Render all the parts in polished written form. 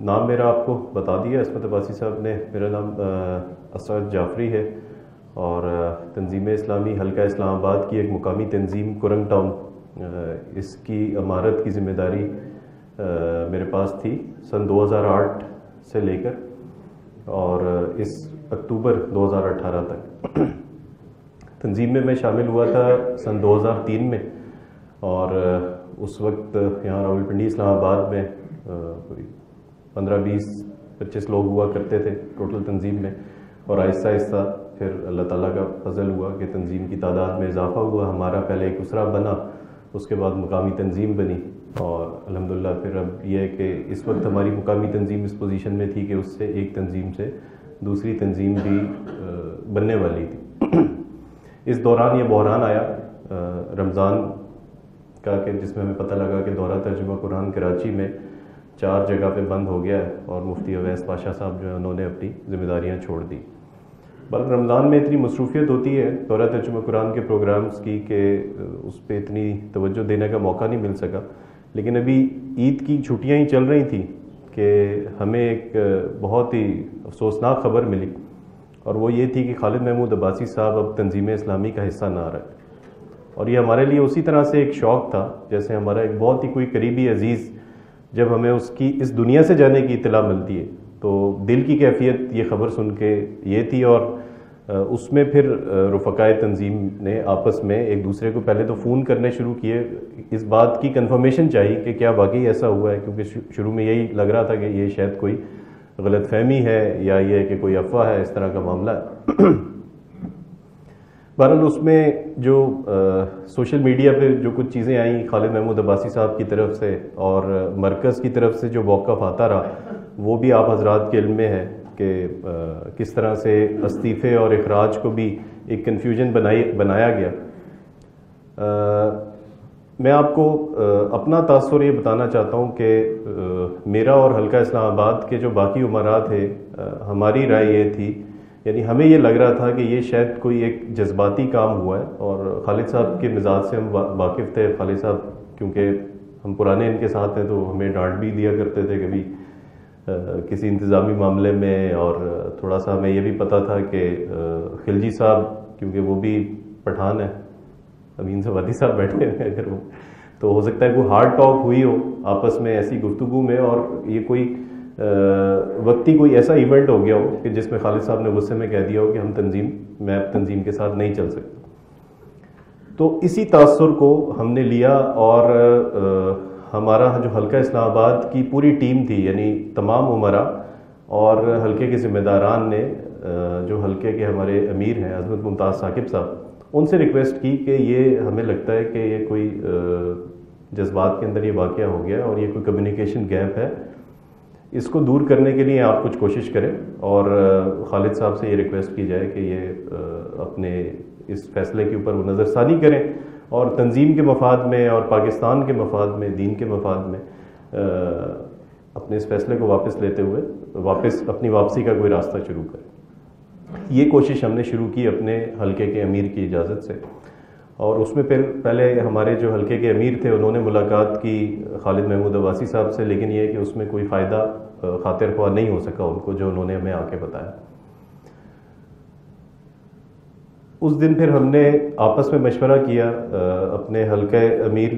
نام میرا آپ کو بتا دیا عصمت عباسی صاحب نے. میرا نام اسعد جعفری ہے اور تنظیم اسلامی حلقہ اسلام آباد کی ایک مقامی تنظیم کرنگ ٹاؤن، اس کی عمارت کی ذمہ داری میرے پاس تھی سن 2008 سے لے کر اور اس اکتوبر 2018 تک. تنظیم میں شامل ہوا تھا سن 2003 میں اور اس وقت یہاں راولپنڈی اسلام آباد میں کوئی 15-20-25 لوگ ہوا کرتے تھے ٹوٹل تنظیم میں، اور آہستہ آہستہ پھر اللہ تعالیٰ کا فضل ہوا کہ تنظیم کی تعداد میں اضافہ ہوا. ہمارا پہلے ایک اسرہ بنا، اس کے بعد مقامی تنظیم بنی اور الحمدللہ پھر اب یہ ہے کہ اس وقت ہماری مقامی تنظیم اس پوزیشن میں تھی کہ اس سے ایک تنظیم سے دوسری تنظیم بھی بننے والی تھی. اس دوران یہ بحران آیا رمضان کا کہ جس میں ہمیں پتہ لگا کہ دورہ ترجمہ قرآن کراچی میں 4 جگہ پہ بند ہو گیا ہے اور مفتی اویس پاشا صاحب جو ہے انہوں نے اپنی ذمہ داریاں چھوڑ دی. بلکہ رمضان میں اتنی مصروفیت ہوتی ہے دورہ ترجمہ قرآن کے پروگرامز کی کہ اس پہ اتنی توجہ دینے کا موقع نہیں مل سکا. لیکن ابھی عید کی چھٹیاں ہی چل رہی تھیں کہ ہمیں ایک بہت ہی افسوسناک خبر ملی اور وہ یہ تھی کہ خالد محمود عباسی صاحب اب تنظیم اسلامی کا حصہ نہ رہے. اور یہ ہمارے لیے اسی طرح سے ایک شوق تھا جیسے ہمارا ایک بہت ہی کوئی قریبی عزیز جب ہمیں اس کی اس دنیا سے جانے کی اطلاع ملتی ہے تو دل کی کیفیت یہ خبر سن کے یہ تھی. اور اس میں پھر رفقائے تنظیم نے آپس میں ایک دوسرے کو پہلے تو فون کرنے شروع کیے، اس بات کی کنفرمیشن چاہیے کہ کیا واقعی ایسا ہوا ہے، کیونکہ شروع میں یہی لگ رہا تھا کہ یہ شاید کوئی غلط فہمی ہے یا یہ کہ کوئی افواہ ہے، اس طرح کا معاملہ ہے. بہرحال اس میں جو سوشل میڈیا پہ جو کچھ چیزیں آئیں خالد محمود عباسی صاحب کی طرف سے اور مرکز کی طرف سے جو موقف آتا رہا وہ بھی آپ حضرات کے علم میں ہے کہ کس طرح سے استعفے اور اخراج کو بھی ایک کنفیوژن بنایا گیا. میں آپ کو اپنا تاثر یہ بتانا چاہتا ہوں کہ میرا اور حلقہ اسلام آباد کے جو باقی امراء تھے ہماری رائے یہ تھی، یعنی ہمیں یہ لگ رہا تھا کہ یہ شاید کوئی ایک جذباتی کام ہوا ہے. اور خالد صاحب کے مزاج سے ہم واقف تھے. خالد صاحب کیونکہ ہم پرانے ان کے ساتھ ہیں تو ہمیں ڈانٹ بھی دیا کرتے تھے کبھی کسی انتظامی معاملے میں، اور تھوڑا سا ہمیں یہ بھی پتہ تھا کہ خلجی صاحب کیونکہ وہ بھی پٹھان ہیں، امین سوادی صاحب بیٹھے ہیں اگر وہ، تو ہو سکتا ہے کوئی ہارڈ ٹاک ہوئی ہو آپس میں ایسی گفتگو میں اور یہ کوئی وقتی کوئی ایسا ایونٹ ہو گیا ہو کہ جس میں خالد صاحب نے غصے میں کہہ دیا ہو کہ میں اب تنظیم کے ساتھ نہیں چل سکتا. تو اسی تاثر کو ہم نے لیا اور ہمارا جو حلقہ اسلام آباد کی پوری ٹیم تھی، یعنی تمام امراء اور حلقے کے ذمہ داران نے جو حلقے کے ہمارے امیر ہیں عظمت ممتاز ثاقب صاحب، ان سے ریکویسٹ کی کہ یہ ہمیں لگتا ہے کہ یہ کوئی جذبات کے اندر یہ واقعہ ہو گیا اور یہ کوئی کمیونیکیشن گیپ ہے، اس کو دور کرنے کے لیے آپ کچھ کوشش کریں اور خالد صاحب سے یہ ریکویسٹ کی جائے کہ یہ اپنے اس فیصلے کے اوپر وہ نظر ثانی کریں اور تنظیم کے مفاد میں اور پاکستان کے مفاد میں، دین کے مفاد میں اپنے اس فیصلے کو واپس لیتے ہوئے اپنی واپسی کا کوئی راستہ شروع کریں. یہ کوشش ہم نے شروع کی اپنے حلقے کے امیر کی اجازت سے، اور اس میں پھر پہلے ہمارے جو حلقے کے امیر تھے انہوں نے ملاقات کی خالد محمود عباسی صاحب سے، لیکن یہ کہ اس میں کوئی فائدہ خاطر خواہ نہیں ہو سکا ان کو جو انہوں نے ہمیں آ کے بتایا. اس دن پھر ہم نے آپس میں مشورہ کیا اپنے حلقہ امیر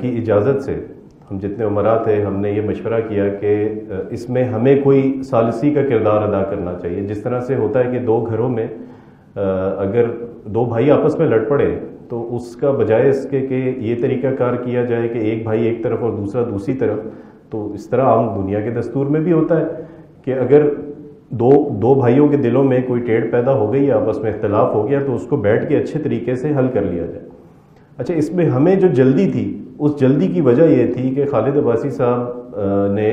کی اجازت سے، ہم جتنے امراء تھے ہم نے یہ مشورہ کیا کہ اس میں ہمیں کوئی ثالثی کا کردار ادا کرنا چاہیے. جس طرح سے ہوتا ہے کہ 2 گھروں میں اگر 2 بھائی آپس میں لڑ پڑے تو اس کا بجائے اس کے کہ یہ طریقہ کار کیا جائے کہ ایک بھائی ایک طرف اور دوسرا دوسری طرف، تو اس طرح عام دنیا کے دستور میں بھی ہوتا ہے کہ اگر دو بھائیوں کے دلوں میں کوئی ٹیڑھ پیدا ہو گئی یا آپس میں اختلاف ہو گیا تو اس کو بیٹھ کے اچھے طریقے سے حل کر لیا جائے. اچھا، اس میں ہمیں جو جلدی تھی اس جلدی کی وجہ یہ تھی کہ خالد عباسی صاحب نے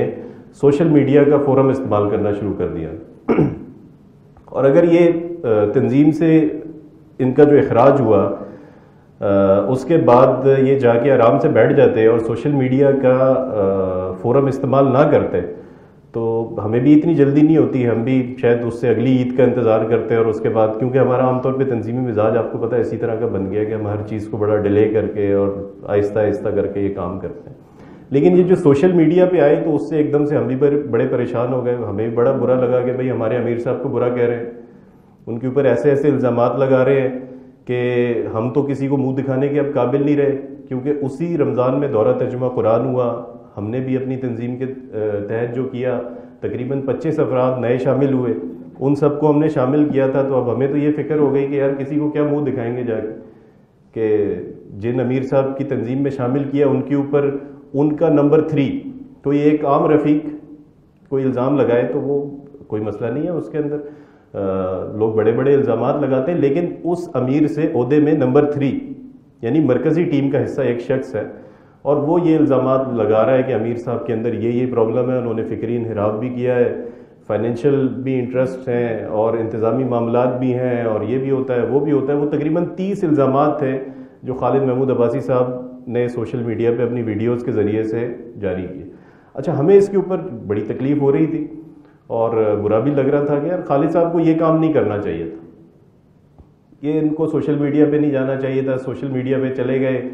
سوشل میڈیا کا فورم استعمال کرنا شروع کر دیا اور اگر یہ تنظیم سے ان کا جو اخراج ہوا اس کے بعد یہ جا کے آرام سے بیٹھ جاتے اور سوشل میڈیا کا فورم استعمال نہ کرتے تو ہمیں بھی اتنی جلدی نہیں ہوتی، ہم بھی شاید اس سے اگلی عید کا انتظار کرتے اور اس کے بعد، کیونکہ ہمارا عام طور پہ تنظیمی مزاج آپ کو پتہ ہے اسی طرح کا بن گیا کہ ہم ہر چیز کو بڑا ڈیلے کر کے اور آہستہ آہستہ کر کے یہ کام کرتے ہیں. لیکن یہ جو سوشل میڈیا پہ آئی تو اس سے ایک دم سے ہم بھی بڑے پریشان ہو گئے. ہمیں بھی بڑا برا لگا کہ بھئی ہمارے امیر صاحب کو برا کہہ رہے ہیں, ان کے اوپر ایسے ایسے الزامات لگا رہے ہیں کہ ہم تو کسی کو منہ دکھانے کے اب قابل نہیں رہے, کیونکہ اسی رمضان میں دورہ ترجمہ قرآن ہوا. ہم نے بھی اپنی تنظیم کے تحت جو کیا, تقریباً 25 افراد نئے شامل ہوئے, ان سب کو ہم نے شامل کیا تھا. تو اب ہمیں تو یہ فکر ہو گئی کہ یار کسی کو کیا منہ دکھائیں گے جا کے, کہ جن امیر صاحب کی تنظیم میں شامل کیا ان کے اوپر ان کا نمبر 3, تو یہ ایک عام رفیق کوئی الزام لگائے تو وہ کوئی مسئلہ نہیں ہے. اس کے اندر لوگ بڑے بڑے الزامات لگاتے ہیں, لیکن اس امیر سے عہدے میں نمبر 3 یعنی مرکزی ٹیم کا حصہ ایک شخص ہے, اور وہ یہ الزامات لگا رہا ہے کہ امیر صاحب کے اندر یہ پرابلم ہے, انہوں نے فکری انحراف بھی کیا ہے, فائنینشیل بھی انٹرسٹ ہیں اور انتظامی معاملات بھی ہیں, اور یہ بھی ہوتا ہے وہ بھی ہوتا ہے. وہ تقریباً 30 الزامات تھے جو خالد محمود عباسی صاحب نے سوشل میڈیا پہ اپنی ویڈیوز کے ذریعے سے جاری کیے. اچھا, ہمیں اس کے اوپر بڑی تکلیف ہو رہی تھی اور برا بھی لگ رہا تھا کہ یار خالد صاحب کو یہ کام نہیں کرنا چاہیے تھا, کہ ان کو سوشل میڈیا پہ نہیں جانا چاہیے تھا. سوشل میڈیا پہ چلے گئے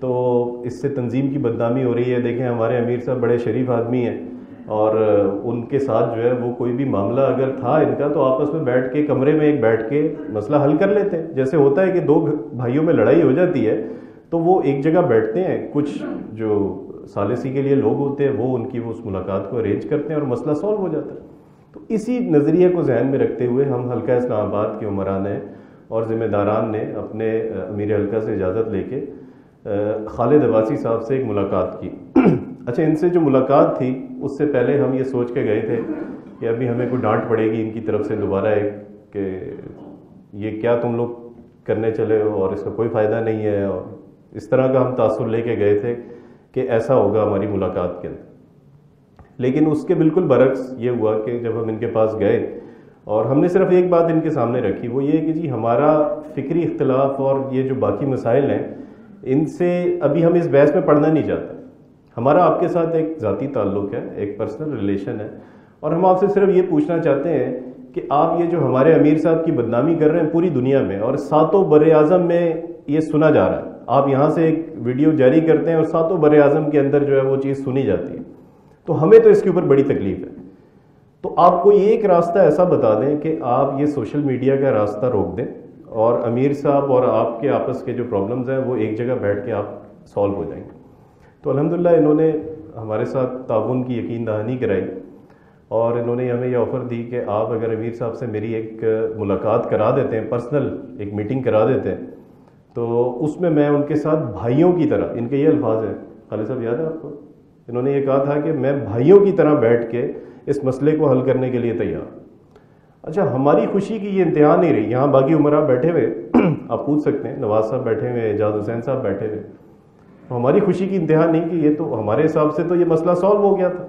تو اس سے تنظیم کی بدنامی ہو رہی ہے. دیکھیں ہمارے امیر صاحب بڑے شریف آدمی ہیں, اور ان کے ساتھ جو ہے وہ کوئی بھی معاملہ اگر تھا ان کا تو آپس میں بیٹھ کے کمرے میں ایک بیٹھ کے مسئلہ حل کر لیتے ہیں. جیسے ہوتا ہے کہ دو بھائیوں میں لڑائی ہو جاتی ہے تو وہ ایک جگہ بیٹھتے ہیں, کچھ جو ثالثی کے لیے لوگ ہوتے ہیں وہ ان کی اس ملاقات کو ارینج کرتے ہیں اور مسئلہ سالو ہو جاتا ہے. تو اسی نظریے کو ذہن میں رکھتے ہوئے ہم حلقہ اسلام آباد کے عمران اور ذمہ داران نے اپنے امیر حلقہ سے اجازت لے کے خالد عباسی صاحب سے ایک ملاقات کی. اچھا, ان سے جو ملاقات تھی اس سے پہلے ہم یہ سوچ کے گئے تھے کہ ابھی ہمیں کوئی ڈانٹ پڑے گی ان کی طرف سے دوبارہ ایک, کہ یہ کیا تم لوگ کرنے چلے ہو اور اس کا کوئی فائدہ نہیں ہے, اور اس طرح کا ہم تاثر لے کے گئے تھے کہ ایسا ہوگا ہماری ملاقات کے اندر. لیکن اس کے بالکل برعکس یہ ہوا کہ جب ہم ان کے پاس گئے اور ہم نے صرف ایک بات ان کے سامنے رکھی, وہ یہ کہ جی ہمارا فکری اختلاف اور یہ جو باقی مسائل ہیں ان سے ابھی ہم اس بحث میں پڑھنا نہیں چاہتے. ہمارا آپ کے ساتھ ایک ذاتی تعلق ہے, ایک پرسنل ریلیشن ہے, اور ہم آپ سے صرف یہ پوچھنا چاہتے ہیں کہ آپ یہ جو ہمارے امیر صاحب کی بدنامی کر رہے ہیں پوری دنیا میں, اور 7 بر اعظم میں یہ سنا جا رہا ہے, آپ یہاں سے ایک ویڈیو جاری کرتے ہیں اور 7 بر اعظم کے اندر جو ہے وہ چیز سنی جاتی ہے, تو ہمیں تو اس کے اوپر بڑی تکلیف ہے. تو آپ کوئی ایک راستہ ایسا بتا دیں کہ آپ یہ سوشل میڈیا کا راستہ روک دیں اور امیر صاحب اور آپ کے آپس کے جو پرابلمز ہیں وہ ایک جگہ بیٹھ کے آپ سالو ہو جائیں گے. تو الحمدللہ انہوں نے ہمارے ساتھ تعاون کی یقین دہانی کرائی, اور انہوں نے ہمیں یہ آفر دی کہ آپ اگر امیر صاحب سے میری ایک ملاقات کرا دیتے ہیں, پرسنل ایک میٹنگ کرا دیتے ہیں, تو اس میں میں ان کے ساتھ بھائیوں کی طرح, ان کے یہ الفاظ ہیں خالد صاحب یاد ہے آپ کو, انہوں نے یہ کہا تھا کہ میں بھائیوں کی طرح بیٹھ کے اس مسئلے کو حل کرنے کے لیے تیار. اچھا, ہماری خوشی کی یہ انتہا نہیں رہی. یہاں باقی عمرہ بیٹھے ہوئے آپ پوچھ سکتے ہیں, نواز صاحب بیٹھے ہوئے, اعجاز حسین صاحب بیٹھے ہوئے, ہماری خوشی کی انتہا نہیں کہ یہ تو ہمارے حساب سے تو یہ مسئلہ سالو ہو گیا تھا.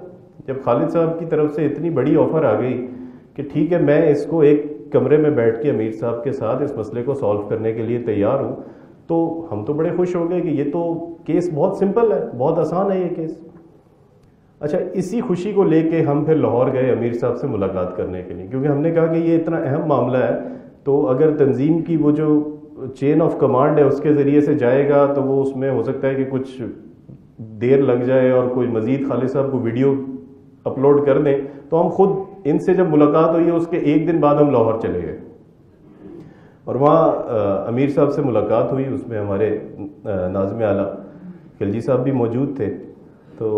جب خالد صاحب کی طرف سے اتنی بڑی آفر آ گئی کہ ٹھیک ہے میں اس کو ایک کمرے میں بیٹھ کے امیر صاحب کے ساتھ اس مسئلے کو سالو کرنے کے لیے تیار ہوں, تو ہم تو بڑے خوش ہو گئے کہ یہ تو کیس بہت سمپل ہے, بہت آسان ہے یہ کیس. اچھا, اسی خوشی کو لے کے ہم پھر لاہور گئے امیر صاحب سے ملاقات کرنے کے لیے, کیونکہ ہم نے کہا کہ یہ اتنا اہم معاملہ ہے تو اگر تنظیم کی وہ جو چین آف کمانڈ ہے اس کے ذریعے سے جائے گا تو وہ اس میں ہو سکتا ہے کہ کچھ دیر لگ جائے اور کوئی مزید خالد صاحب کو ویڈیو اپلوڈ کر دیں. تو ہم خود ان سے جب ملاقات ہوئی اس کے ایک دن بعد ہم لاہور چلے گئے اور وہاں امیر صاحب سے ملاقات ہوئی. اس میں ہمارے ناظم اعلیٰ خلجی صاحب بھی موجود تھے. تو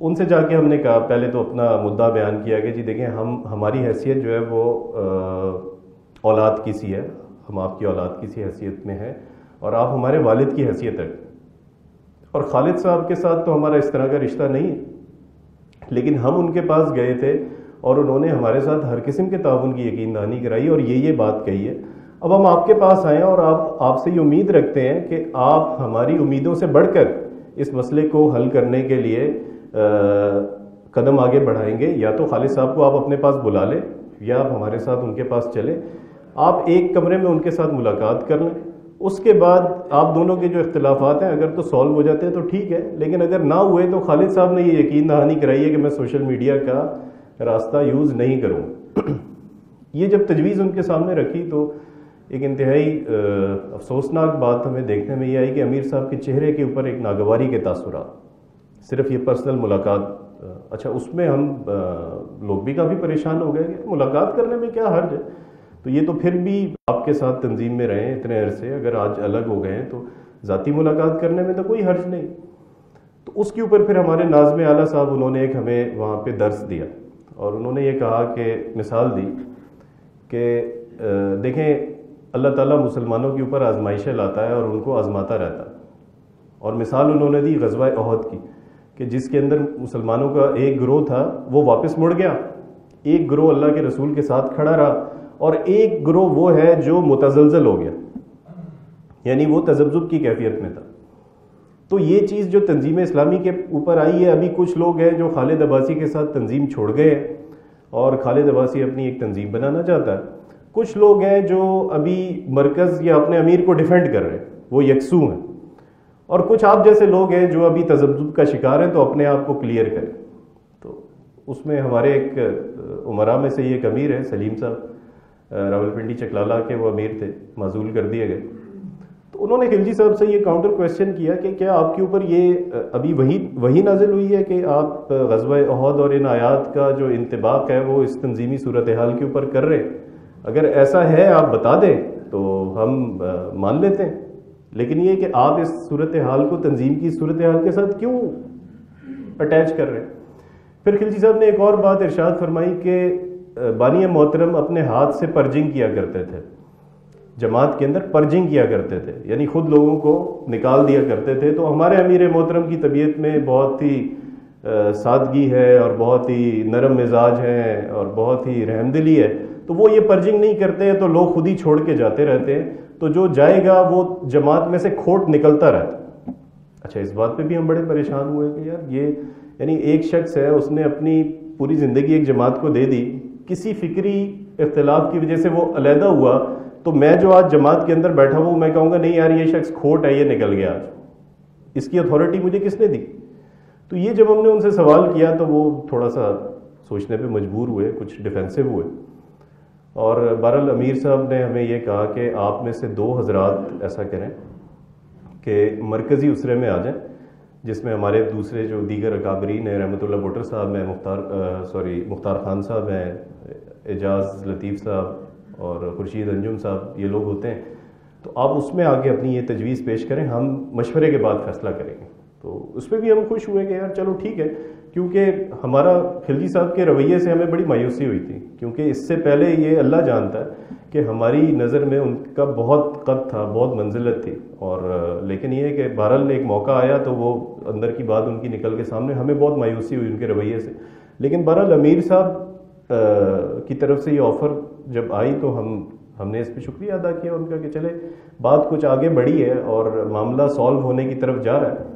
ان سے جا کے ہم نے کہا, پہلے تو اپنا مدعا بیان کیا کہ جی دیکھیں ہماری حیثیت جو ہے وہ اولاد کی سی ہے, ہم آپ کی اولاد کی سی حیثیت میں ہیں اور آپ ہمارے والد کی حیثیت ہے, اور خالد صاحب کے ساتھ تو ہمارا اس طرح کا رشتہ نہیں ہے, لیکن ہم ان کے پاس گئے تھے اور انہوں نے ہمارے ساتھ ہر قسم کے تعاون کی یقین دہانی کرائی اور یہ بات کہی ہے. اب ہم آپ کے پاس آئے ہیں اور آپ سے یہ امید رکھتے ہیں کہ آپ ہماری امیدوں سے بڑھ کر اس مسئلے کو حل کرنے کے لیے قدم آگے بڑھائیں گے. یا تو خالد صاحب کو آپ اپنے پاس بلا لیں یا آپ ہمارے ساتھ ان کے پاس چلیں, آپ ایک کمرے میں ان کے ساتھ ملاقات کر لیں, اس کے بعد آپ دونوں کے جو اختلافات ہیں اگر تو سالو ہو جاتے ہیں تو ٹھیک ہے, لیکن اگر نہ ہوئے تو خالد صاحب نے یہ یقین دہانی کرائی ہے کہ میں سوشل میڈیا کا راستہ یوز نہیں کروں. یہ جب تجویز ان کے سامنے رکھی تو ایک انتہائی افسوسناک بات ہمیں دیکھنے میں یہ آئی کہ امیر صاحب کے چہرے کے اوپر ایک ناگواری کے تاثرات, صرف یہ پرسنل ملاقات. اچھا اس میں ہم لوگ بھی کافی پریشان ہو گئے کہ ملاقات کرنے میں کیا حرج ہے. تو یہ تو پھر بھی آپ کے ساتھ تنظیم میں رہے ہیں اتنے عرصے, اگر آج الگ ہو گئے ہیں تو ذاتی ملاقات کرنے میں تو کوئی حرج نہیں. تو اس کے اوپر پھر ہمارے ناظم اعلیٰ صاحب انہوں نے ایک ہمیں وہاں پہ درس دیا, اور انہوں نے یہ کہا کہ مثال دی کہ دیکھیں اللہ تعالیٰ مسلمانوں کے اوپر آزمائشیں لاتا ہے اور ان کو آزماتا رہتا ہے. اور مثال انہوں نے دی غزوہ احد کی کہ جس کے اندر مسلمانوں کا ایک گروہ تھا وہ واپس مڑ گیا, ایک گروہ اللہ کے رسول کے ساتھ کھڑا رہا, اور ایک گروہ وہ ہے جو متزلزل ہو گیا, یعنی وہ تذبذب کی کیفیت میں تھا. تو یہ چیز جو تنظیم اسلامی کے اوپر آئی ہے, ابھی کچھ لوگ ہیں جو خالد عباسی کے ساتھ تنظیم چھوڑ گئے ہیں اور خالد عباسی اپنی ایک تنظیم بنانا چاہتا ہے. کچھ لوگ ہیں جو ابھی مرکز یا اپنے امیر کو ڈیفینڈ کر رہے ہیں, وہ یکسو ہیں, اور کچھ آپ جیسے لوگ ہیں جو ابھی تذبذب کا شکار ہیں تو اپنے آپ کو کلیئر کریں. تو اس میں ہمارے ایک امراء میں سے یہ ایک امیر ہے سلیم صاحب, راولپنڈی چکلالہ کے وہ امیر تھے, معزول کر دیے گئے. تو انہوں نے خلجی صاحب سے یہ کاؤنٹر کویشچن کیا کہ کیا آپ کے اوپر یہ ابھی وہی نازل ہوئی ہے کہ آپ غزوہ احد اور ان آیات کا جو انطباق ہے وہ اس تنظیمی صورتحال کے اوپر کر رہے ہیں؟ اگر ایسا ہے آپ بتا دیں تو ہم مان لیتے ہیں, لیکن یہ کہ آپ اس صورتحال کو تنظیم کی صورتحال کے ساتھ کیوں اٹیچ کر رہے ہیں؟ پھر خلجی صاحب نے ایک اور بات ارشاد فرمائی کہ بانی محترم اپنے ہاتھ سے پرجنگ کیا کرتے تھے, جماعت کے اندر پرجنگ کیا کرتے تھے, یعنی خود لوگوں کو نکال دیا کرتے تھے. تو ہمارے امیر محترم کی طبیعت میں بہت ہی سادگی ہے اور بہت ہی نرم مزاج ہے اور بہت ہی رحمدلی ہے, تو وہ یہ پرجنگ نہیں کرتے ہیں تو لوگ خود ہی چھوڑ کے جاتے رہتے ہیں, تو جو جائے گا وہ جماعت میں سے کھوٹ نکلتا رہتا. اچھا اس بات پہ بھی ہم بڑے پریشان ہوئے کہ یار یہ یعنی ایک شخص ہے اس نے اپنی پوری زندگی ایک جماعت کو دے دی, کسی فکری اختلاف کی وجہ سے وہ علیحدہ ہوا, تو میں جو آج جماعت کے اندر بیٹھا ہوں میں کہوں گا نہیں یار یہ شخص کھوٹ ہے, یہ نکل گیا, آج اس کی اتھارٹی مجھے کس نے دی؟ تو یہ جب ہم نے ان سے سوال کیا تو وہ تھوڑا سا سوچنے پہ مجبور ہوئے, کچھ ڈیفینسو ہوئے. اور بہرحال امیر صاحب نے ہمیں یہ کہا کہ آپ میں سے 2 حضرات ایسا کریں کہ مرکزی اسرے میں آ جائیں, جس میں ہمارے دوسرے جو دیگر اکابرین ہیں, رحمۃ اللہ بوٹر صاحب ہیں, مختار خان صاحب ہیں, اعجاز لطیف صاحب اور خورشید انجم صاحب, یہ لوگ ہوتے ہیں. تو آپ اس میں آگے اپنی یہ تجویز پیش کریں, ہم مشورے کے بعد فیصلہ کریں گے. تو اس پہ بھی ہم خوش ہوئے کہ یار چلو ٹھیک ہے, کیونکہ ہمارا خلجی صاحب کے رویے سے ہمیں بڑی مایوسی ہوئی تھی, کیونکہ اس سے پہلے یہ اللہ جانتا ہے کہ ہماری نظر میں ان کا بہت قد تھا, بہت منزلت تھی, اور لیکن یہ کہ بہرحال ایک موقع آیا تو وہ اندر کی بات ان کی نکل کے سامنے, ہمیں بہت مایوسی ہوئی ان کے رویے سے. لیکن بہرحال امیر صاحب کی طرف سے یہ آفر جب آئی تو ہم نے اس پہ شکریہ ادا کیا ان کا کہ چلے بات کچھ آگے بڑھی ہے اور معاملہ سالو ہونے کی طرف جا رہا ہے.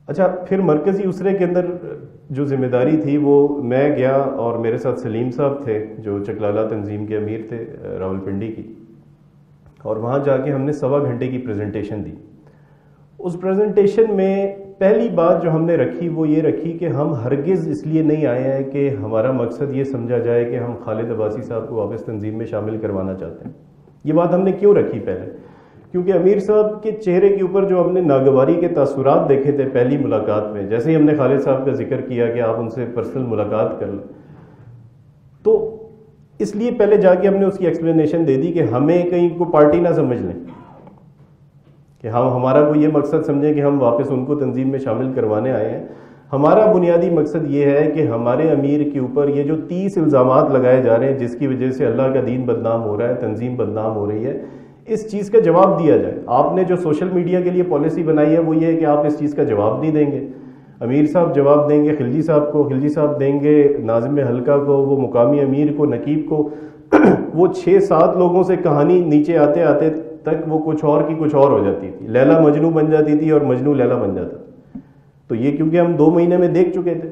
اچھا پھر مرکزی اسرے کے اندر جو ذمہ داری تھی وہ میں گیا, اور میرے ساتھ سلیم صاحب تھے جو چکلالہ تنظیم کے امیر تھے راولپنڈی کی, اور وہاں جا کے ہم نے 1.25 گھنٹے کی پریزنٹیشن دی. اس پریزنٹیشن میں پہلی بات جو ہم نے رکھی وہ یہ رکھی کہ ہم ہرگز اس لیے نہیں آئے ہیں کہ ہمارا مقصد یہ سمجھا جائے کہ ہم خالد عباسی صاحب کو واپس تنظیم میں شامل کروانا چاہتے ہیں. یہ بات ہم نے کیوں رکھی پہلے؟ کیونکہ امیر صاحب کے چہرے کے اوپر جو ہم نے ناگواری کے تاثرات دیکھے تھے پہلی ملاقات میں, جیسے ہی ہم نے خالد صاحب کا ذکر کیا کہ آپ ان سے پرسنل ملاقات کر لیں, تو اس لیے پہلے جا کے ہم نے اس کی ایکسپلینیشن دے دی کہ ہمیں کہیں کو پارٹی نہ سمجھ لیں, کہ ہمارا کوئی یہ مقصد سمجھیں کہ ہم واپس ان کو تنظیم میں شامل کروانے آئے ہیں. ہمارا بنیادی مقصد یہ ہے کہ ہمارے امیر کے اوپر یہ جو 30 الزامات لگائے جا رہے ہیں جس کی وجہ سے اللہ کا دین بدنام ہو رہا ہے, تنظیم بدنام ہو رہی ہے, اس چیز کا جواب دیا جائے. آپ نے جو سوشل میڈیا کے لیے پالیسی بنائی ہے وہ یہ ہے کہ آپ اس چیز کا جواب نہیں دیں گے. امیر صاحب جواب دیں گے خلجی صاحب کو, خلجی صاحب دیں گے ناظم حلقہ کو, وہ مقامی امیر کو, نقیب کو. وہ 6-7 لوگوں سے کہانی نیچے آتے آتے تک وہ کچھ اور کی کچھ اور ہو جاتی تھی, لیلا مجنو بن جاتی تھی اور مجنو لیلا بن جاتا تھا. تو یہ کیونکہ ہم 2 مہینے میں دیکھ چکے تھے,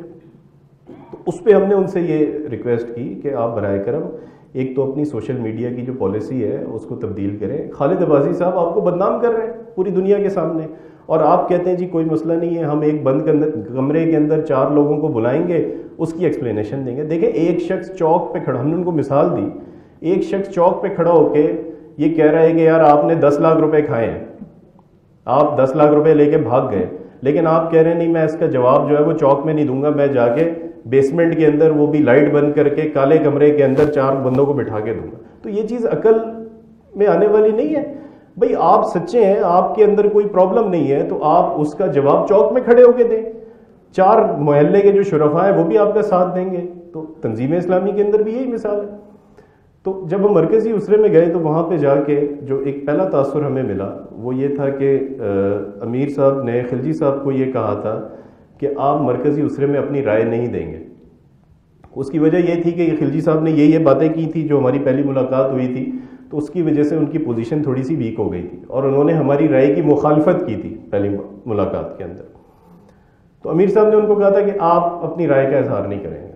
تو اس پہ ہم نے ان سے یہ ریکویسٹ کی کہ آپ برائے کرم ایک تو اپنی سوشل میڈیا کی جو پالیسی ہے اس کو تبدیل کریں. خالد عباسی صاحب آپ کو بدنام کر رہے ہیں پوری دنیا کے سامنے, اور آپ کہتے ہیں جی کوئی مسئلہ نہیں ہے, ہم ایک بند کمرے کے اندر 4 لوگوں کو بلائیں گے, اس کی ایکسپلینیشن دیں گے. دیکھیں ایک شخص چوک پہ کھڑا, ہم نے ان کو مثال دی, ایک شخص چوک پہ کھڑا ہو کے یہ کہہ رہا ہے کہ یار آپ نے 10 لاکھ روپے کھائے ہیں, آپ 10 لاکھ روپے لے کے بھاگ گئے, لیکن آپ کہہ رہے ہیں نہیں میں اس کا جواب جو ہے وہ چوک میں نہیں دوں گا، میں جا کے بیسمنٹ کے اندر وہ بھی لائٹ بند کر کے کالے کمرے کے اندر 4 بندوں کو بٹھا کے دوں گا. تو یہ چیز عقل میں آنے والی نہیں ہے. بھئی آپ سچے ہیں، آپ کے اندر کوئی پرابلم نہیں ہے، تو آپ اس کا جواب چوک میں کھڑے ہو کے دیں. 4 محلے کے جو شرفاء ہیں وہ بھی آپ کا ساتھ دیں گے. تو تنظیم اسلامی کے اندر بھی یہی مثال ہے. تو جب ہم مرکزی اسرے میں گئے تو وہاں پہ جا کے جو ایک پہلا تاثر ہمیں ملا وہ یہ تھا کہ امیر صاحب نے خلجی صاحب کو یہ کہا تھا کہ آپ مرکزی اسرے میں اپنی رائے نہیں دیں گے. اس کی وجہ یہ تھی کہ خلجی صاحب نے یہ باتیں کی تھی جو ہماری پہلی ملاقات ہوئی تھی، تو اس کی وجہ سے ان کی پوزیشن تھوڑی سی ویک ہو گئی تھی اور انہوں نے ہماری رائے کی مخالفت کی تھی پہلی ملاقات کے اندر. تو امیر صاحب نے ان کو کہا تھا کہ آپ اپنی رائے کا اظہار نہیں کریں گے.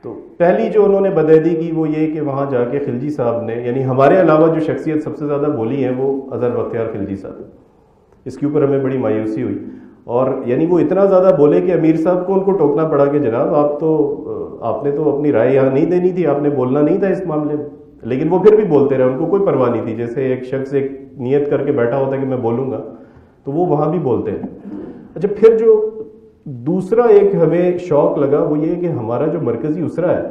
تو پہلی جو انہوں نے بدعہدی کی وہ یہ کہ وہاں جا کے خلجی صاحب نے، یعنی ہمارے علاوہ جو شخصیت سب سے زیادہ بولی ہے وہ اظہر بختیار خلجی صاحب. اس کے اوپر ہمیں بڑی مایوسی ہوئی، اور یعنی وہ اتنا زیادہ بولے کہ امیر صاحب کو ان کو ٹوکنا پڑا کہ جناب آپ نے تو اپنی رائے یہاں نہیں دینی تھی، آپ نے بولنا نہیں تھا اس معاملے میں. لیکن وہ پھر بھی بولتے رہے، ان کو کوئی پرواہ نہیں تھی. جیسے ایک شخص ایک نیت کر کے بیٹھا ہوتا ہے کہ میں بولوں گا، تو وہ وہاں بھی بولتے ہیں. اچھا، پھر جو دوسرا ایک ہمیں شوق لگا وہ یہ کہ ہمارا جو مرکزی اسرا ہے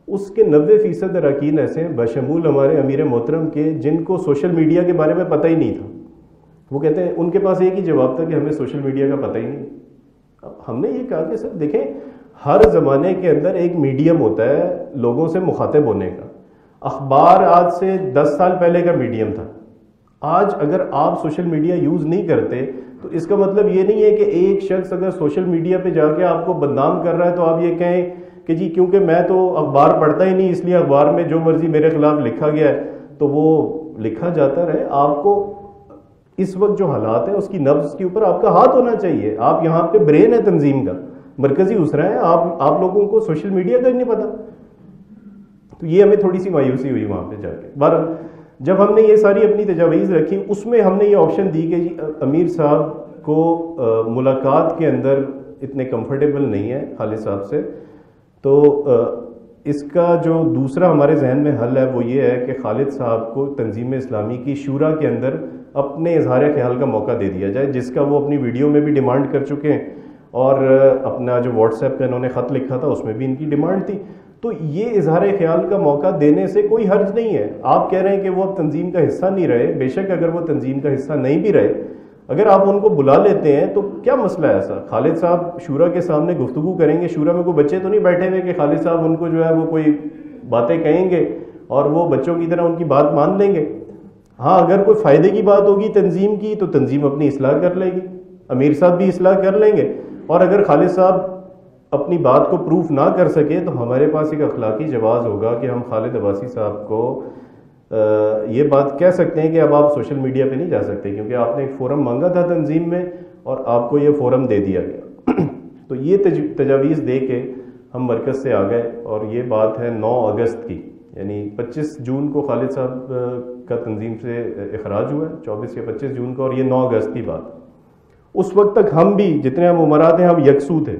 اس کے 90% اراکین ایسے ہیں بشمول ہمارے امیر محترم کے جن کو سوشل میڈیا کے بارے میں پتہ ہی نہیں تھا. وہ کہتے ہیں ان کے پاس ایک ہی جواب تھا کہ ہمیں سوشل میڈیا کا پتہ ہی نہیں. اب ہم نے یہ کہا کہ سر دیکھیں، ہر زمانے کے اندر ایک میڈیم ہوتا ہے لوگوں سے مخاطب ہونے کا. اخبار آج سے 10 سال پہلے کا میڈیم تھا. آج اگر آپ سوشل میڈیا یوز نہیں کرتے تو اس کا مطلب یہ نہیں ہے کہ ایک شخص اگر سوشل میڈیا پہ جا کے آپ کو بدنام کر رہا ہے تو آپ یہ کہیں کہ جی کیونکہ میں تو اخبار پڑھتا ہی نہیں اس لیے اخبار میں جو مرضی میرے خلاف لکھا گیا ہے تو وہ لکھا جاتا رہے. آپ کو اس وقت جو حالات ہیں اس کی نبض کے اوپر آپ کا ہاتھ ہونا چاہیے. آپ یہاں پہ برین ہے تنظیم کا، مرکزی اسرا ہے، آپ لوگوں کو سوشل میڈیا کا ہی نہیں پتا. تو یہ ہمیں تھوڑی سی مایوسی ہوئی وہاں پہ جا کے. بہرحال جب ہم نے یہ ساری اپنی تجاویز رکھی، اس میں ہم نے یہ آپشن دی کہ جی امیر صاحب کو ملاقات کے اندر اتنے کمفرٹیبل نہیں ہے خالد صاحب سے، تو اس کا جو دوسرا ہمارے ذہن میں حل ہے وہ یہ ہے کہ خالد صاحب کو تنظیم اسلامی کی شورا کے اندر اپنے اظہار خیال کا موقع دے دیا جائے، جس کا وہ اپنی ویڈیو میں بھی ڈیمانڈ کر چکے ہیں، اور اپنا جو واٹس ایپ پہ انہوں نے خط لکھا تھا اس میں بھی ان کی ڈیمانڈ تھی. تو یہ اظہار خیال کا موقع دینے سے کوئی حرج نہیں ہے. آپ کہہ رہے ہیں کہ وہ اب تنظیم کا حصہ نہیں رہے، بے شک اگر وہ تنظیم کا حصہ نہیں بھی رہے، اگر آپ ان کو بلا لیتے ہیں تو کیا مسئلہ ہے ایسا؟ خالد صاحب شورا کے سامنے گفتگو کریں گے. شورا میں کوئی بچے تو نہیں بیٹھے ہوئے کہ خالد صاحب ان کو جو ہے وہ کوئی باتیں کہیں گے اور وہ بچوں کی طرح ان کی بات مان لیں گے. ہاں، اگر کوئی فائدے کی بات ہوگی تنظیم کی تو تنظیم اپنی اصلاح کر لے گی، امیر صاحب بھی اصلاح کر لیں گے. اور اگر خالد صاحب اپنی بات کو پروف نہ کر سکے تو ہمارے پاس ایک اخلاقی جواز ہوگا کہ ہم خالد عباسی صاحب کو یہ بات کہہ سکتے ہیں کہ اب آپ سوشل میڈیا پہ نہیں جا سکتے کیونکہ آپ نے ایک فورم مانگا تھا تنظیم میں اور آپ کو یہ فورم دے دیا گیا. تو یہ تجاویز دے کے ہم مرکز سے آ گئے، اور یہ بات ہے 9 اگست کی، یعنی 25 جون کو خالد صاحب کا تنظیم سے اخراج ہوا ہے، 24 یا 25 جون کو، اور یہ 9 اگست کی بات. اس وقت تک ہم بھی جتنے ہم امراء ہیں ہم یکسو تھے،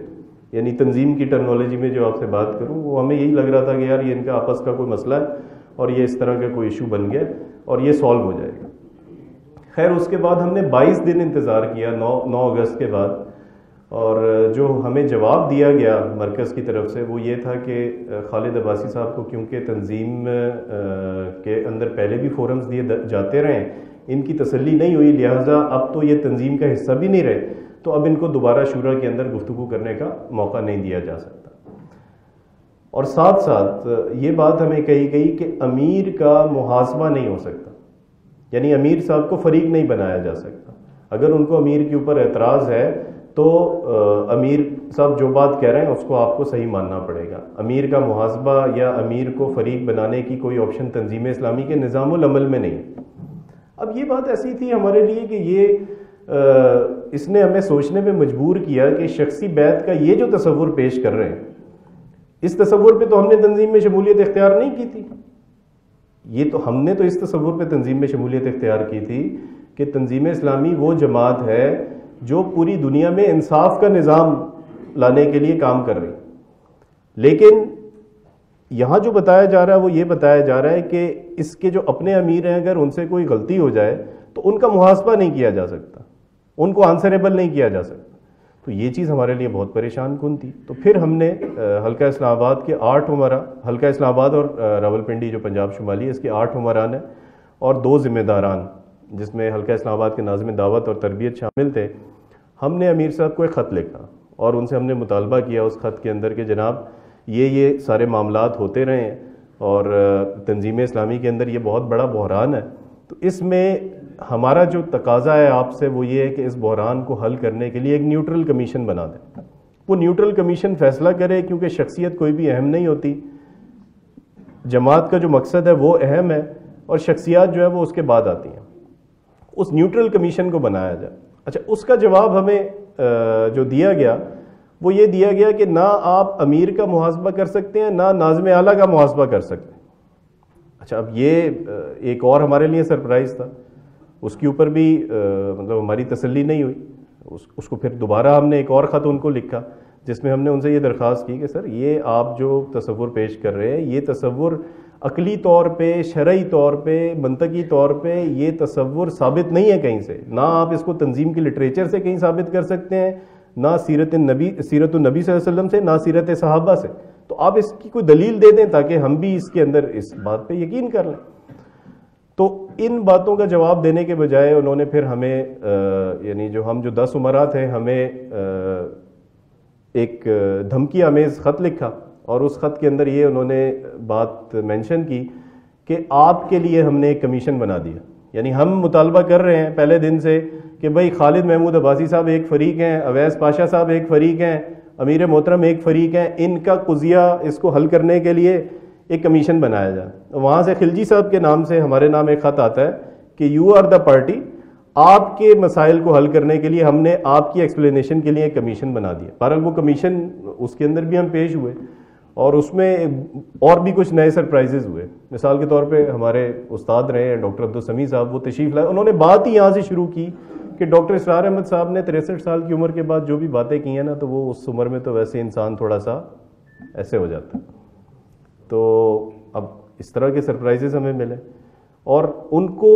یعنی تنظیم کی ٹرمنالوجی میں جو آپ سے بات کروں وہ ہمیں یہی لگ رہا تھا کہ یار یہ ان کا آپس کا کوئی مسئلہ ہے اور یہ اس طرح کا کوئی ایشو بن گیا اور یہ سالو ہو جائے گا. خیر اس کے بعد ہم نے 22 دن انتظار کیا 9 اگست کے بعد، اور جو ہمیں جواب دیا گیا مرکز کی طرف سے وہ یہ تھا کہ خالد عباسی صاحب کو کیونکہ تنظیم کے اندر پہلے بھی فورمز دیے جاتے رہے، ان کی تسلی نہیں ہوئی، لہٰذا اب تو یہ تنظیم کا حصہ بھی نہیں رہے، تو اب ان کو دوبارہ شورا کے اندر گفتگو کرنے کا موقع نہیں دیا جا سکتا. اور ساتھ ساتھ یہ بات ہمیں کہی گئی کہ امیر کا محاسبہ نہیں ہو سکتا، یعنی امیر صاحب کو فریق نہیں بنایا جا سکتا. اگر ان کو امیر کے اوپر اعتراض ہے تو امیر صاحب جو بات کہہ رہے ہیں اس کو آپ کو صحیح ماننا پڑے گا. امیر کا محاسبہ یا امیر کو فریق بنانے کی کوئی آپشن تنظیم اسلامی کے نظام العمل میں نہیں. اب یہ بات ایسی تھی ہمارے لیے کہ یہ اس نے ہمیں سوچنے پہ مجبور کیا کہ شخصی بیعت کا یہ جو تصور پیش کر رہے ہیں، اس تصور پہ تو ہم نے تنظیم میں شمولیت اختیار نہیں کی تھی. یہ تو ہم نے تو اس تصور پہ تنظیم میں شمولیت اختیار کی تھی کہ تنظیم اسلامی وہ جماعت ہے جو پوری دنیا میں انصاف کا نظام لانے کے لیے کام کر رہی. لیکن یہاں جو بتایا جا رہا ہے وہ یہ بتایا جا رہا ہے کہ اس کے جو اپنے امیر ہیں اگر ان سے کوئی غلطی ہو جائے تو ان کا محاسبہ نہیں کیا جا سکتا، ان کو آنسریبل نہیں کیا جا سکتا. تو یہ چیز ہمارے لیے بہت پریشان کن تھی. تو پھر ہم نے حلقہ اسلام آباد کے 8 عمرا، حلقہ اسلام آباد اور راولپنڈی جو پنجاب شمالی ہے، اس کے 8 عمران ہیں اور 2 ذمہ داران، جس میں حلقہ اسلام آباد کے ناظم دعوت اور تربیت شامل تھے. ہم نے امیر صاحب کو ایک خط لکھا اور ان سے ہم نے مطالبہ کیا اس خط کے اندر کہ جناب یہ سارے معاملات ہوتے رہے ہیں اور تنظیم اسلامی کے اندر یہ بہت بڑا بحران ہے، تو اس میں ہمارا جو تقاضا ہے آپ سے وہ یہ ہے کہ اس بحران کو حل کرنے کے لیے ایک نیوٹرل کمیشن بنا دیں. وہ نیوٹرل کمیشن فیصلہ کرے، کیونکہ شخصیت کوئی بھی اہم نہیں ہوتی، جماعت کا جو مقصد ہے وہ اہم ہے اور شخصیات جو ہے وہ اس کے بعد آتی ہیں. اس نیوٹرل کمیشن کو بنایا جائے. اچھا، اس کا جواب ہمیں جو دیا گیا وہ یہ دیا گیا کہ نہ آپ امیر کا محاسبہ کر سکتے ہیں، نہ ناظم اعلیٰ کا محاسبہ کر سکتے ہیں. اچھا، اب یہ ایک اور ہمارے لیے سرپرائز تھا. اس کے اوپر بھی مطلب ہماری تسلی نہیں ہوئی. اس کو پھر دوبارہ ہم نے ایک اور خط ان کو لکھا جس میں ہم نے ان سے یہ درخواست کی کہ سر یہ آپ جو تصور پیش کر رہے ہیں، یہ تصور عقلی طور پہ، شرعی طور پہ، منطقی طور پہ یہ تصور ثابت نہیں ہے کہیں سے. نہ آپ اس کو تنظیم کی لٹریچر سے کہیں ثابت کر سکتے ہیں، نہ سیرت النبی صلی اللہ علیہ وسلم سے، نہ سیرت صحابہ سے. تو آپ اس کی کوئی دلیل دے دیں تاکہ ہم بھی اس کے اندر اس بات پہ یقین کر لیں. تو ان باتوں کا جواب دینے کے بجائے انہوں نے پھر ہمیں یعنی جو 10 عمرا تھے، ہمیں ایک دھمکی آمیز خط لکھا اور اس خط کے اندر یہ انہوں نے بات مینشن کی کہ آپ کے لیے ہم نے ایک کمیشن بنا دیا. یعنی ہم مطالبہ کر رہے ہیں پہلے دن سے کہ بھائی خالد محمود عباسی صاحب ایک فریق ہیں، اویس پاشا صاحب ایک فریق ہیں، امیر محترم ایک فریق ہیں، ان کا قضیہ اس کو حل کرنے کے لیے ایک کمیشن بنایا جائے. وہاں سے خلجی صاحب کے نام سے ہمارے نام ایک خط آتا ہے کہ یو آر دا پارٹی، آپ کے مسائل کو حل کرنے کے لیے ہم نے آپ کی ایکسپلینیشن کے لیے ایک کمیشن بنا دیا. بہرحال وہ کمیشن اس کے اندر بھی ہم پیش ہوئے اور اس میں اور بھی کچھ نئے سرپرائزز ہوئے. مثال کے طور پہ ہمارے استاد رہے ہیں ڈاکٹر عبدالسمیع صاحب، وہ تشریف لائے. انہوں نے بات ہی یہاں سے شروع کی کہ ڈاکٹر اسرار احمد صاحب نے 63 سال کی عمر کے بعد جو بھی باتیں کی ہیں نا، تو وہ اس عمر میں تو ویسے انسان تھوڑا سا ایسے ہو جاتا ہے. تو اب اس طرح کے سرپرائزز ہمیں ملے اور ان کو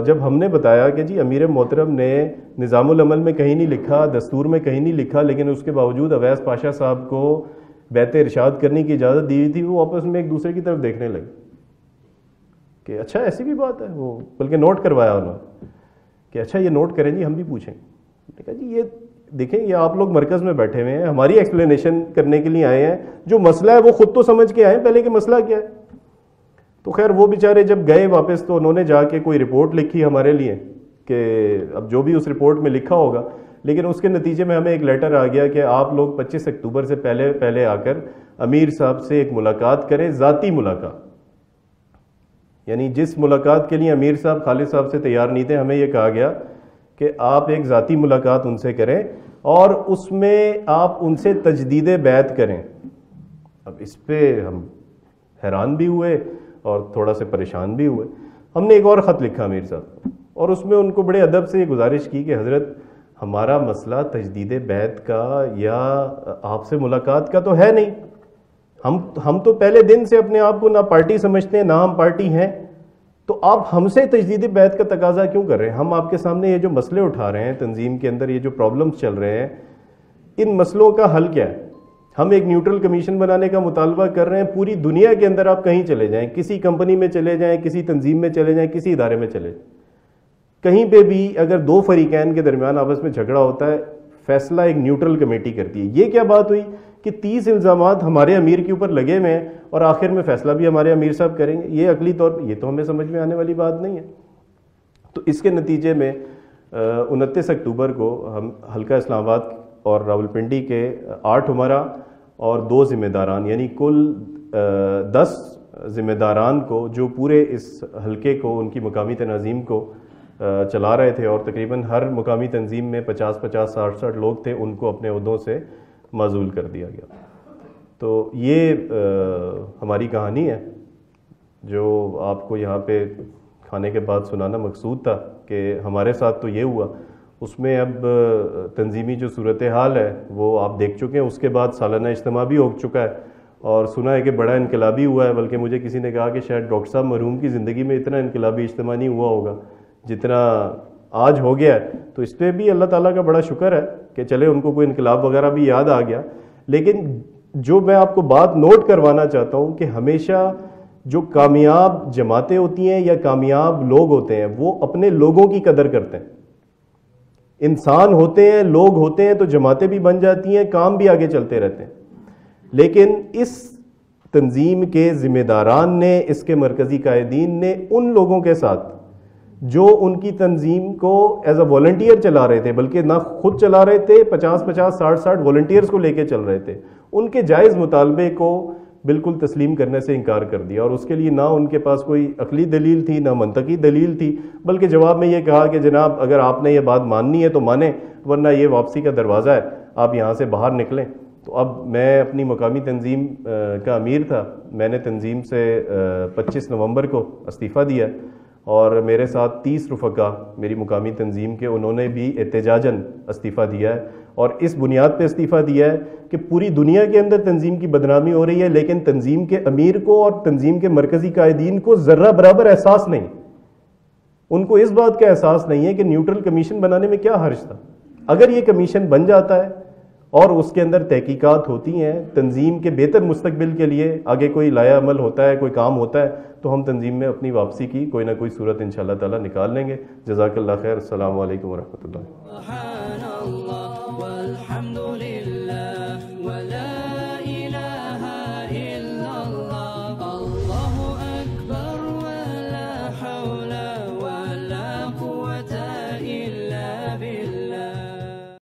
جب ہم نے بتایا کہ جی امیر محترم نے نظام العمل میں کہیں نہیں لکھا، دستور میں کہیں نہیں لکھا، لیکن اس کے باوجود اویس پاشا صاحب کو بیعت ارشاد کرنے کی اجازت دی ہوئی تھی، وہ آپس میں ایک دوسرے کی طرف دیکھنے لگے کہ اچھا ایسی بھی بات ہے. وہ بلکہ نوٹ کروایا انہوں نے کہ اچھا یہ نوٹ کریں جی، ہم بھی پوچھیں. کہا جی یہ دیکھیں، یہ آپ لوگ مرکز میں بیٹھے ہوئے ہیں، ہماری ایکسپلینیشن کرنے کے لیے آئے ہیں، جو مسئلہ ہے وہ خود تو سمجھ کے آئے ہیں پہلے کہ مسئلہ کیا ہے. تو خیر وہ بیچارے جب گئے واپس تو انہوں نے جا کے کوئی رپورٹ لکھی ہمارے لیے کہ اب جو بھی اس رپورٹ میں لکھا ہوگا، لیکن اس کے نتیجے میں ہمیں ایک لیٹر آ گیا کہ آپ لوگ 25 اکتوبر سے پہلے آ کر امیر صاحب سے ایک ملاقات کریں، ذاتی ملاقات. یعنی جس ملاقات کے لیے امیر صاحب خالد صاحب سے تیار نہیں تھے، ہمیں یہ کہا گیا کہ آپ ایک ذاتی ملاقات ان سے کریں اور اس میں آپ ان سے تجدید بیعت کریں. اب اس پہ ہم حیران بھی ہوئے اور تھوڑا سے پریشان بھی ہوئے. ہم نے ایک اور خط لکھا امیر صاحب اور اس میں ان کو بڑے ادب سے یہ گزارش کی کہ حضرت ہمارا مسئلہ تجدید بیعت کا یا آپ سے ملاقات کا تو ہے نہیں. ہم تو پہلے دن سے اپنے آپ کو نہ پارٹی سمجھتے ہیں، نہ ہم پارٹی ہیں، تو آپ ہم سے تجدید بیعت کا تقاضا کیوں کر رہے ہیں؟ ہم آپ کے سامنے یہ جو مسئلے اٹھا رہے ہیں، تنظیم کے اندر یہ جو پرابلمز چل رہے ہیں، ان مسئلوں کا حل کیا ہے؟ ہم ایک نیوٹرل کمیشن بنانے کا مطالبہ کر رہے ہیں. پوری دنیا کے اندر آپ کہیں چلے جائیں، کسی کمپنی میں چلے جائیں، کسی تنظیم میں چلے جائیں، کسی ادارے میں چلے جائیں، کہیں پہ بھی اگر 2 فریقین کے درمیان آپس میں جھگڑا ہوتا ہے، فیصلہ ایک نیوٹرل کمیٹی کرتی ہے. یہ کیا بات ہوئی کہ 30 الزامات ہمارے امیر کے اوپر لگے ہوئے ہیں اور آخر میں فیصلہ بھی ہمارے امیر صاحب کریں گے؟ یہ عقلی طور پہ یہ تو ہمیں سمجھ میں آنے والی بات نہیں ہے. تو اس کے نتیجے میں 29 اکتوبر کو ہم حلقہ اسلام آباد اور راولپنڈی کے 8 عمرا اور 2 ذمہ داران، یعنی کل 10 ذمہ داران کو جو پورے اس حلقے کو، ان کی مقامی تناظیم کو چلا رہے تھے، اور تقریباً ہر مقامی تنظیم میں 50-50 60-60 لوگ تھے، ان کو اپنے عہدوں سے معزول کر دیا گیا. تو یہ ہماری کہانی ہے جو آپ کو یہاں پہ کھانے کے بعد سنانا مقصود تھا کہ ہمارے ساتھ تو یہ ہوا. اس میں اب تنظیمی جو صورتحال ہے وہ آپ دیکھ چکے ہیں. اس کے بعد سالانہ اجتماع بھی ہو چکا ہے اور سنا ہے کہ بڑا انقلابی ہوا ہے، بلکہ مجھے کسی نے کہا کہ شاید ڈاکٹر صاحب مرحوم کی زندگی میں اتنا انقلابی اجتماع نہیں ہوا ہوگا جتنا آج ہو گیا ہے. تو اس پہ بھی اللہ تعالیٰ کا بڑا شکر ہے کہ چلے ان کو کوئی انقلاب وغیرہ بھی یاد آ گیا، لیکن جو میں آپ کو بات نوٹ کروانا چاہتا ہوں کہ ہمیشہ جو کامیاب جماعتیں ہوتی ہیں یا کامیاب لوگ ہوتے ہیں وہ اپنے لوگوں کی قدر کرتے ہیں. انسان ہوتے ہیں، لوگ ہوتے ہیں تو جماعتیں بھی بن جاتی ہیں، کام بھی آگے چلتے رہتے ہیں. لیکن اس تنظیم کے ذمہ داران نے، اس کے مرکزی قائدین نے ان لوگوں کے ساتھ جو ان کی تنظیم کو ایز اے والنٹیئر چلا رہے تھے، بلکہ نہ خود چلا رہے تھے، 50-50 60-60 والنٹیئرز کو لے کے چل رہے تھے، ان کے جائز مطالبے کو بالکل تسلیم کرنے سے انکار کر دیا. اور اس کے لیے نہ ان کے پاس کوئی عقلی دلیل تھی، نہ منطقی دلیل تھی، بلکہ جواب میں یہ کہا کہ جناب اگر آپ نے یہ بات ماننی ہے تو مانیں، ورنہ یہ واپسی کا دروازہ ہے، آپ یہاں سے باہر نکلیں. تو اب میں اپنی مقامی تنظیم کا امیر تھا، میں نے تنظیم سے 25 نومبر کو استعفیٰ دیا، اور میرے ساتھ 30 رفقا میری مقامی تنظیم کے، انہوں نے بھی احتجاجاً استعفیٰ دیا ہے. اور اس بنیاد پہ استعفیٰ دیا ہے کہ پوری دنیا کے اندر تنظیم کی بدنامی ہو رہی ہے، لیکن تنظیم کے امیر کو اور تنظیم کے مرکزی قائدین کو ذرہ برابر احساس نہیں. ان کو اس بات کا احساس نہیں ہے کہ نیوٹرل کمیشن بنانے میں کیا حرج تھا. اگر یہ کمیشن بن جاتا ہے اور اس کے اندر تحقیقات ہوتی ہیں، تنظیم کے بہتر مستقبل کے لیے آگے کوئی لایا عمل ہوتا ہے، کوئی کام ہوتا ہے، تو ہم تنظیم میں اپنی واپسی کی کوئی نہ کوئی صورت انشاءاللہ تعالی نکال لیں گے. جزاک اللہ خیر. السلام علیکم ورحمۃ اللہ.